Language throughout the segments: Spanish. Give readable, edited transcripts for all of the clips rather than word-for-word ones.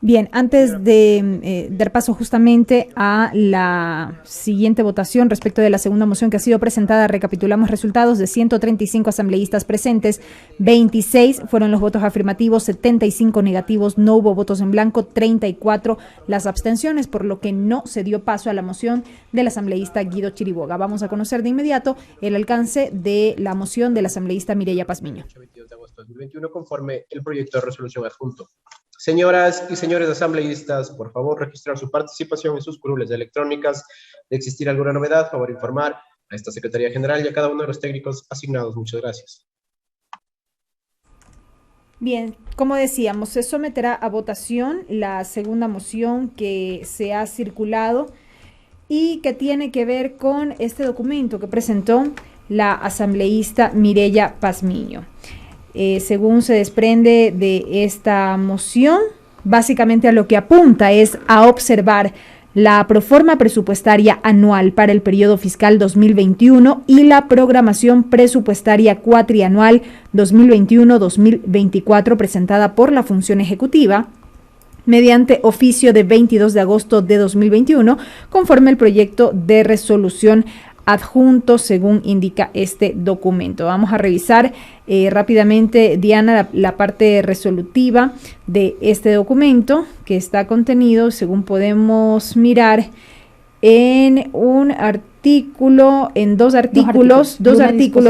Bien, antes de dar paso justamente a la siguiente votación respecto de la segunda moción que ha sido presentada, recapitulamos resultados. De 135 asambleístas presentes, 26 fueron los votos afirmativos, 75 negativos, no hubo votos en blanco, 34 las abstenciones, por lo que no se dio paso a la moción del asambleísta Guido Chiriboga. Vamos a conocer de inmediato el alcance de la moción del asambleísta Mireya Pazmiño. 22 de agosto de 2021, conforme el proyecto de resolución adjunto. Señoras y señores asambleístas, por favor, registrar su participación en sus curules electrónicas. De existir alguna novedad, favor informar a esta Secretaría General y a cada uno de los técnicos asignados. Muchas gracias. Bien, como decíamos, se someterá a votación la segunda moción que se ha circulado y que tiene que ver con este documento que presentó la asambleísta Mireya Pazmiño. Según se desprende de esta moción, básicamente a lo que apunta es a observar la proforma presupuestaria anual para el periodo fiscal 2021 y la programación presupuestaria cuatrianual 2021-2024 presentada por la Función Ejecutiva mediante oficio de 22 de agosto de 2021, conforme el proyecto de resolución adjunto, según indica este documento. Vamos a revisar rápidamente, Diana, la parte resolutiva de este documento, que está contenido, según podemos mirar, en un artículo, en dos artículos,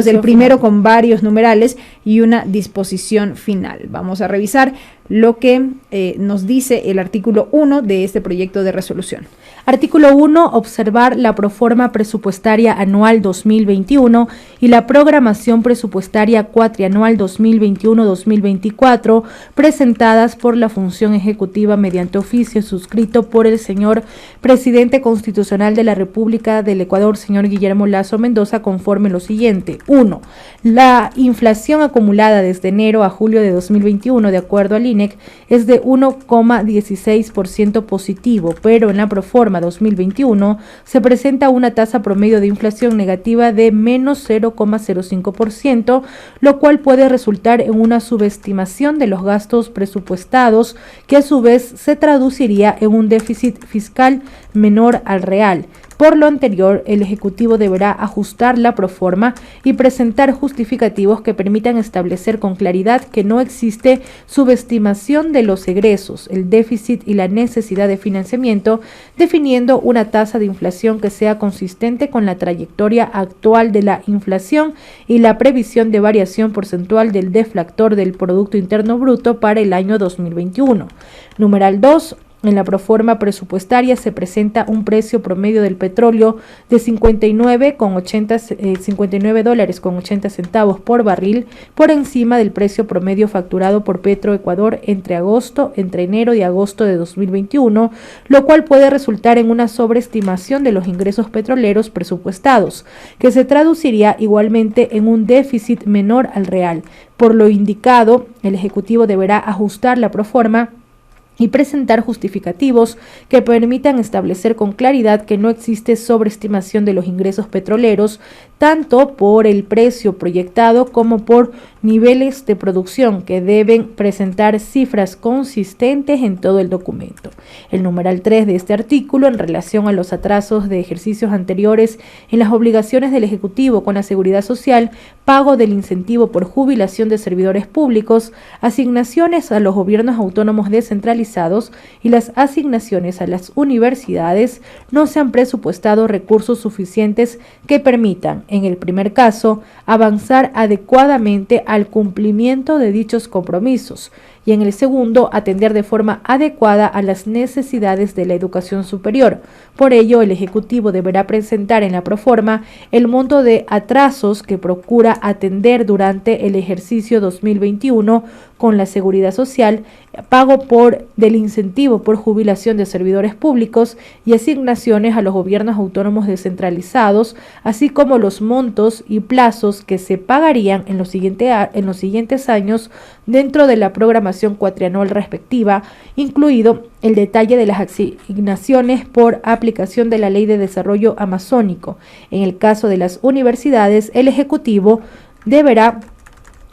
el primero con varios numerales y una disposición final. Vamos a revisar lo que nos dice el artículo 1 de este proyecto de resolución. Artículo 1. Observar la proforma presupuestaria anual 2021 y la programación presupuestaria cuatrianual 2021-2024 presentadas por la Función Ejecutiva mediante oficio suscrito por el señor Presidente Constitucional de la República del Ecuador, señor Guillermo Lasso Mendoza, conforme lo siguiente. 1. La inflación acumulada desde enero a julio de 2021, de acuerdo al INEC, es de 1,16% positivo, pero en la proforma 2021 se presenta una tasa promedio de inflación negativa de menos 0,05%, lo cual puede resultar en una subestimación de los gastos presupuestados, que a su vez se traduciría en un déficit fiscal menor al real. Por lo anterior, el Ejecutivo deberá ajustar la proforma y presentar justificativos que permitan establecer con claridad que no existe subestimación de los egresos, el déficit y la necesidad de financiamiento, definiendo una tasa de inflación que sea consistente con la trayectoria actual de la inflación y la previsión de variación porcentual del deflactor del Producto Interno Bruto para el año 2021. Numeral 2. En la proforma presupuestaria se presenta un precio promedio del petróleo de $59.80 por barril, por encima del precio promedio facturado por Petroecuador entre enero y agosto de 2021, lo cual puede resultar en una sobreestimación de los ingresos petroleros presupuestados, que se traduciría igualmente en un déficit menor al real. Por lo indicado, el Ejecutivo deberá ajustar la proforma y presentar justificativos que permitan establecer con claridad que no existe sobreestimación de los ingresos petroleros, tanto por el precio proyectado como por niveles de producción, que deben presentar cifras consistentes en todo el documento. El numeral 3 de este artículo, en relación a los atrasos de ejercicios anteriores en las obligaciones del Ejecutivo con la Seguridad Social, pago del incentivo por jubilación de servidores públicos, asignaciones a los gobiernos autónomos descentralizados y las asignaciones a las universidades, no se han presupuestado recursos suficientes que permitan, en el primer caso, avanzar adecuadamente al cumplimiento de dichos compromisos, y en el segundo, atender de forma adecuada a las necesidades de la educación superior. Por ello, el Ejecutivo deberá presentar en la proforma el monto de atrasos que procura atender durante el ejercicio 2021 con la Seguridad Social, pago del incentivo por jubilación de servidores públicos y asignaciones a los gobiernos autónomos descentralizados, así como los montos y plazos que se pagarían en los siguientes años dentro de la programación cuatrianual respectiva, incluido el detalle de las asignaciones por aplicación de la Ley de Desarrollo Amazónico. En el caso de las universidades, el Ejecutivo deberá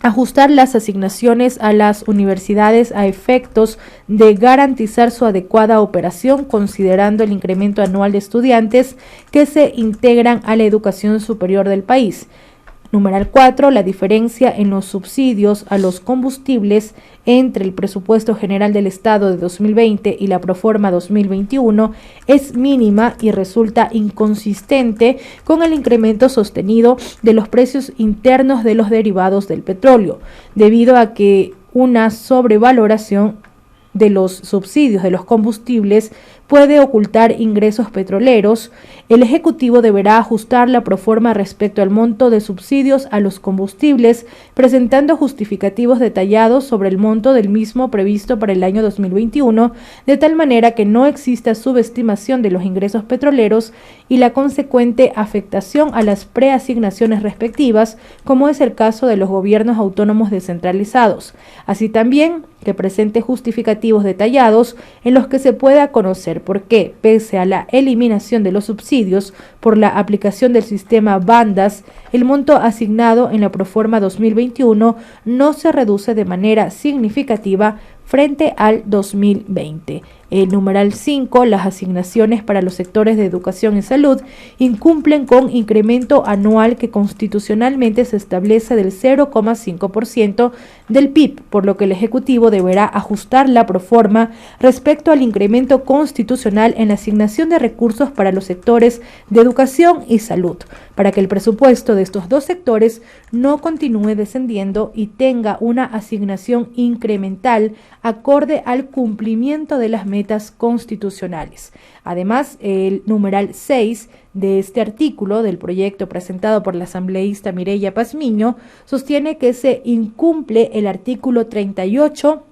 ajustar las asignaciones a las universidades a efectos de garantizar su adecuada operación, considerando el incremento anual de estudiantes que se integran a la educación superior del país. Numeral 4. La diferencia en los subsidios a los combustibles entre el presupuesto general del Estado de 2020 y la proforma 2021 es mínima y resulta inconsistente con el incremento sostenido de los precios internos de los derivados del petróleo, debido a que una sobrevaloración de los subsidios de los combustibles puede ocultar ingresos petroleros. El Ejecutivo deberá ajustar la proforma respecto al monto de subsidios a los combustibles, presentando justificativos detallados sobre el monto del mismo previsto para el año 2021, de tal manera que no exista subestimación de los ingresos petroleros y la consecuente afectación a las preasignaciones respectivas, como es el caso de los gobiernos autónomos descentralizados. Así también que presente justificativos detallados en los que se pueda conocer por qué, pese a la eliminación de los subsidios por la aplicación del sistema bandas, el monto asignado en la proforma 2021 no se reduce de manera significativa frente al 2020. El numeral 5, las asignaciones para los sectores de educación y salud incumplen con incremento anual que constitucionalmente se establece del 0,5% del PIB, por lo que el Ejecutivo deberá ajustar la proforma respecto al incremento constitucional en la asignación de recursos para los sectores de educación y salud, para que el presupuesto de estos dos sectores no continúe descendiendo y tenga una asignación incremental acorde al cumplimiento de las metas constitucionales. Además, el numeral 6 de este artículo del proyecto presentado por la asambleísta Mireya Pazmiño sostiene que se incumple el artículo 38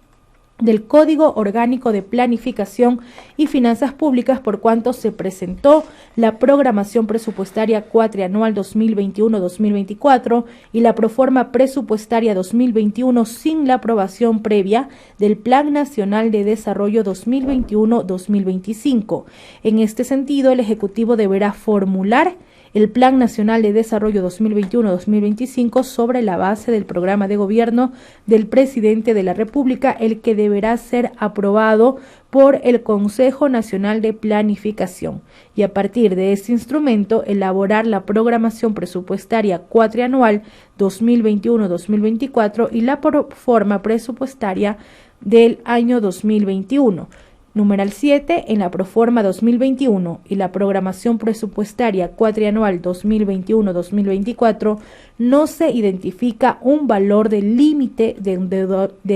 del Código Orgánico de Planificación y Finanzas Públicas, por cuanto se presentó la programación presupuestaria cuatrianual 2021-2024 y la proforma presupuestaria 2021 sin la aprobación previa del Plan Nacional de Desarrollo 2021-2025. En este sentido, el Ejecutivo deberá formular el Plan Nacional de Desarrollo 2021-2025 sobre la base del programa de gobierno del presidente de la República, el que deberá ser aprobado por el Consejo Nacional de Planificación, y a partir de este instrumento elaborar la programación presupuestaria cuatrianual 2021-2024 y la proforma presupuestaria del año 2021. Numeral 7. En la proforma 2021 y la programación presupuestaria cuatrianual 2021-2024 no se identifica un valor de límite de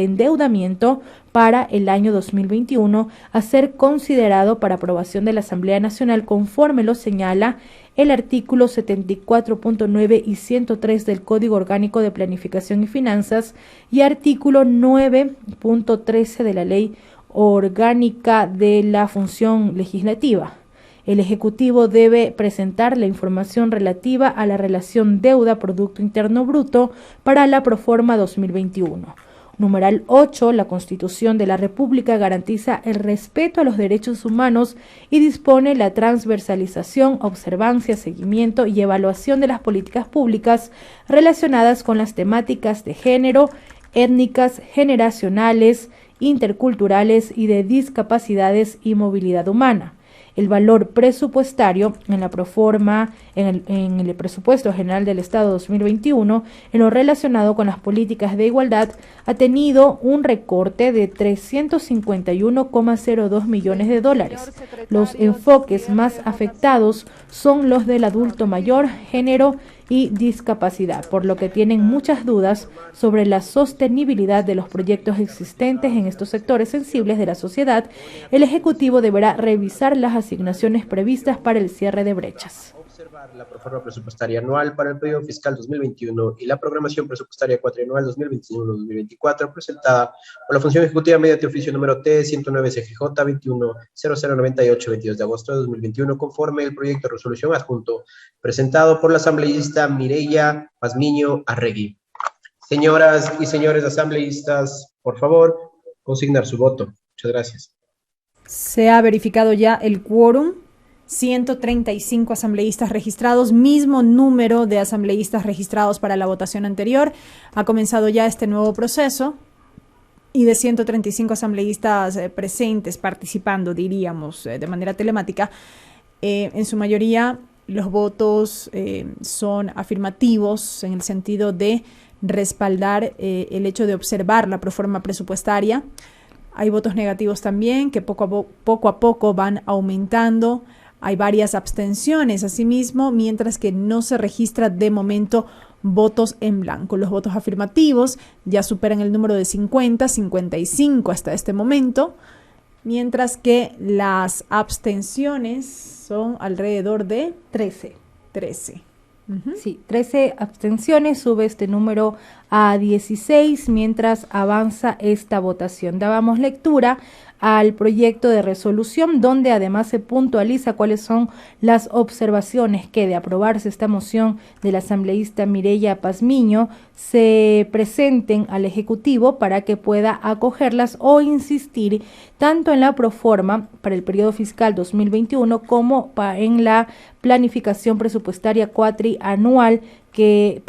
endeudamiento para el año 2021 a ser considerado para aprobación de la Asamblea Nacional, conforme lo señala el artículo 74.9 y 103 del Código Orgánico de Planificación y Finanzas y artículo 9.13 de la Ley Orgánica de la Función Legislativa. El Ejecutivo debe presentar la información relativa a la relación deuda-Producto Interno Bruto para la proforma 2021. Numeral 8. La Constitución de la República garantiza el respeto a los derechos humanos y dispone la transversalización, observancia, seguimiento y evaluación de las políticas públicas relacionadas con las temáticas de género, étnicas, generacionales, interculturales y de discapacidades y movilidad humana. El valor presupuestario en la proforma, en el presupuesto general del Estado 2021, en lo relacionado con las políticas de igualdad, ha tenido un recorte de 351,02 millones de dólares. Los enfoques más afectados son los del adulto mayor, género y discapacidad, por lo que tienen muchas dudas sobre la sostenibilidad de los proyectos existentes en estos sectores sensibles de la sociedad. El Ejecutivo deberá revisar las asignaciones previstas para el cierre de brechas. Observar la proforma presupuestaria anual para el periodo fiscal 2021 y la programación presupuestaria cuatrianual 2021-2024 presentada por la Función Ejecutiva mediante oficio número T109-CGJ 210098 22 de agosto de 2021, conforme el proyecto de resolución adjunto presentado por la asambleísta Mireya Pazmiño Arregui. Señoras y señores asambleístas, por favor, consignar su voto. Muchas gracias. Se ha verificado ya el quórum. 135 asambleístas registrados, mismo número de asambleístas registrados para la votación anterior. Ha comenzado ya este nuevo proceso y de 135 asambleístas presentes, participando, diríamos, de manera telemática, en su mayoría los votos son afirmativos en el sentido de respaldar el hecho de observar la proforma presupuestaria. Hay votos negativos también que poco a poco van aumentando. Hay varias abstenciones asimismo, mientras que no se registra de momento votos en blanco. Los votos afirmativos ya superan el número de 50, 55 hasta este momento, mientras que las abstenciones son alrededor de 13. Sí, 13 abstenciones, sube este número a 16 mientras avanza esta votación. Dábamos lectura al proyecto de resolución, donde además se puntualiza cuáles son las observaciones que, de aprobarse esta moción de la asambleísta Mireya Pazmiño, se presenten al Ejecutivo para que pueda acogerlas o insistir tanto en la proforma para el periodo fiscal 2021 como en la planificación presupuestaria cuatrianual que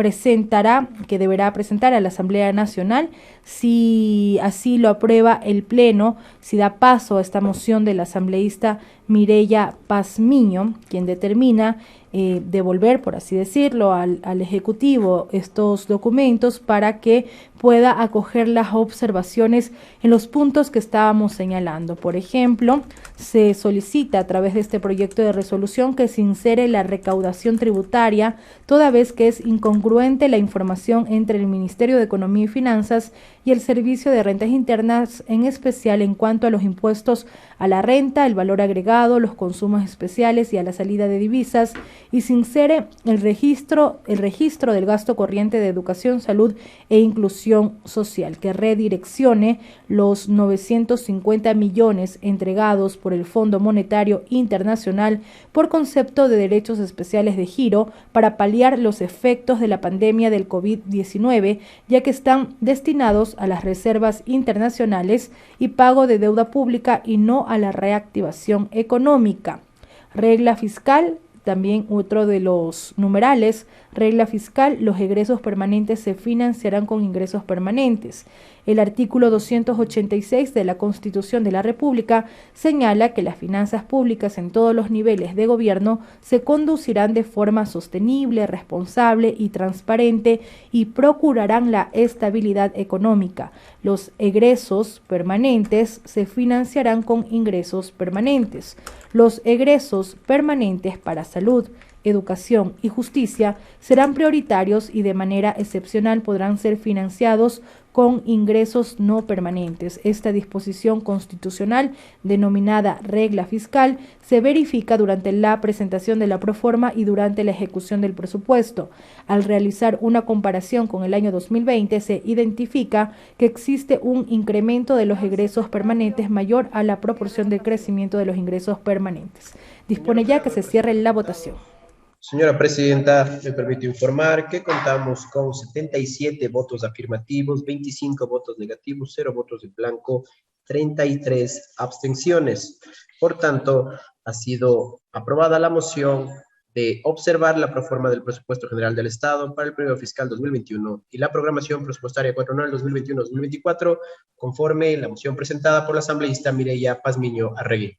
deberá presentar a la Asamblea Nacional. Si así lo aprueba el Pleno, si da paso a esta moción de la asambleísta Mireya Pazmiño, quien determina devolver, por así decirlo, al Ejecutivo estos documentos para que pueda acoger las observaciones en los puntos que estábamos señalando. Por ejemplo, se solicita a través de este proyecto de resolución que se insere la recaudación tributaria, toda vez que es incongruente la información entre el Ministerio de Economía y Finanzas y el Servicio de Rentas Internas, en especial en cuanto a los impuestos a la renta, el valor agregado, los consumos especiales y a la salida de divisas, y se insere el registro del gasto corriente de educación, salud e inclusión social, que redireccione los 950 millones entregados por el Fondo Monetario Internacional por concepto de derechos especiales de giro para paliar los efectos de la pandemia del COVID-19, ya que están destinados a las reservas internacionales y pago de deuda pública y no a la reactivación económica. Regla fiscal. También otro de los numerales, regla fiscal, los egresos permanentes se financiarán con ingresos permanentes. El artículo 286 de la Constitución de la República señala que las finanzas públicas en todos los niveles de gobierno se conducirán de forma sostenible, responsable y transparente y procurarán la estabilidad económica. Los egresos permanentes se financiarán con ingresos permanentes. Los egresos permanentes para salud, educación y justicia serán prioritarios y de manera excepcional podrán ser financiados con ingresos no permanentes. Esta disposición constitucional, denominada regla fiscal, se verifica durante la presentación de la proforma y durante la ejecución del presupuesto. Al realizar una comparación con el año 2020, se identifica que existe un incremento de los egresos permanentes mayor a la proporción del crecimiento de los ingresos permanentes. Dispone ya que se cierre la votación. Señora Presidenta, me permito informar que contamos con 77 votos afirmativos, 25 votos negativos, 0 votos en blanco, 33 abstenciones. Por tanto, ha sido aprobada la moción de observar la proforma del Presupuesto General del Estado para el periodo fiscal 2021 y la programación presupuestaria cuatrianual 2021-2024, conforme la moción presentada por la asambleísta Mireya Pazmiño Arregui.